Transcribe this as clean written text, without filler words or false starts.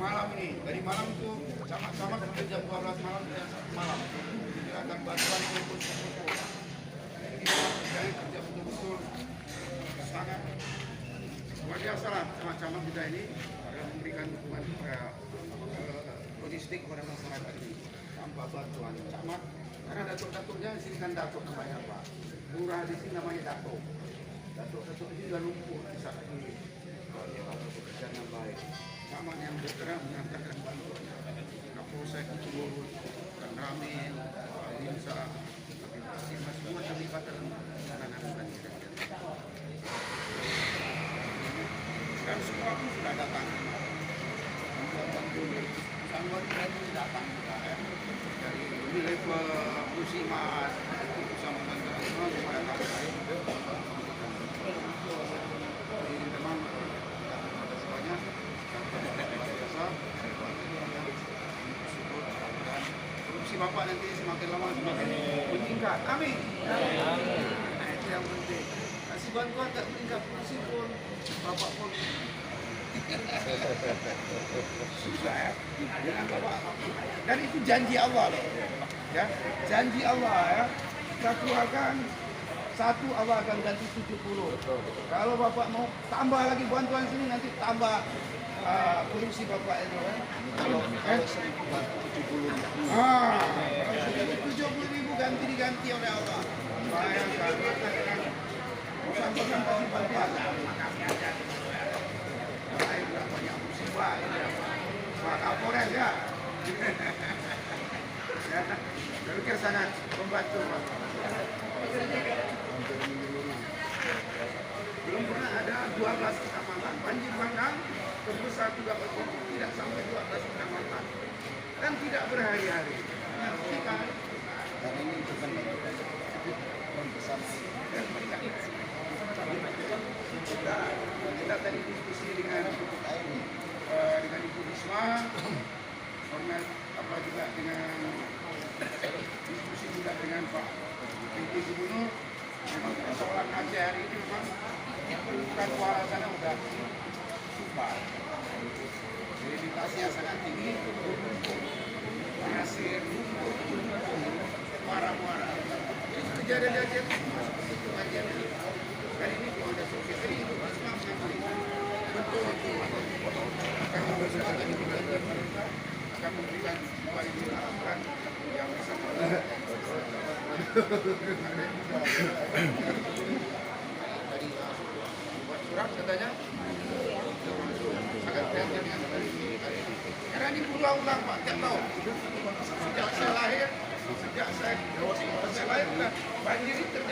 Malam ini, dari malam itu camat-camat sampai jam 12 malam akan bantuan kumpul-kumpul. Jadi kita kerja betul-betul sangat luar biasa lah camat-camat kita ini akan memberikan dukungan logistik kepada masyarakat ini tanpa bantuan camat. Karena datuk-datuknya di sini kan datuk namanya Pak. Lurah di sini namanya datuk. Datuk-datuk ini sudah lumpuh di saat ini. Kalau bekerja dengan baik. Camat yang bergerak mengantarkan bantuan. Kapolsek turun, dan Ramil, Linsa, Mas semua terlibat dalam penanganan ini. Dan semua pun sudah datang. Ini level musiman itu sama bantuan semua supaya kami air ini memang semuanya biasa dan korupsi Bapak nanti semakin lama semakin meningkat. Amin. Nah, itu yang penting. Kasih bantuan tak meningkat korupsi pun Bapak pun susah ya. Jangan Bapak. Dan itu janji Allah loh. Ya, janji Allah ya. Kita keluarkan satu, Allah akan ganti 70. Kalau Bapak mau tambah lagi bantuan sini nanti tambah korupsi Bapak itu kan. Kalau 1.070. 70.000 ganti diganti oleh Allah. Bayangkan sampai kasih bantuan. Air banyak musibah ini ya. Pak Kapolres ya. Ya, saya pikir sangat membantu Pak. Belum pernah ada 12 kecamatan banjir bandang terbesar juga tidak sampai 12 kecamatan dan tidak berhari-hari. Nanti kan dan ini bukan membesar kita tadi diskusi dengan Ibu Risma, apa juga dengan diskusi juga dengan Pak PJ Gubernur. Memang persoalan Aceh hari ini memang perlukan suara sana udah super. Sedimentasinya sangat tinggi, hasil muara-muara. Kejadian-kejadian masuk ke situ aja. Kali ini kalau ada solusi ini itu Risma mengakui betul itu akan memberikan aturan yang bisa buat surat katanya akan terjadi dengan hari ini. Karena ini berulang-ulang Pak, tiap tahun. Sejak saya lahir sudah banjir ini terjadi.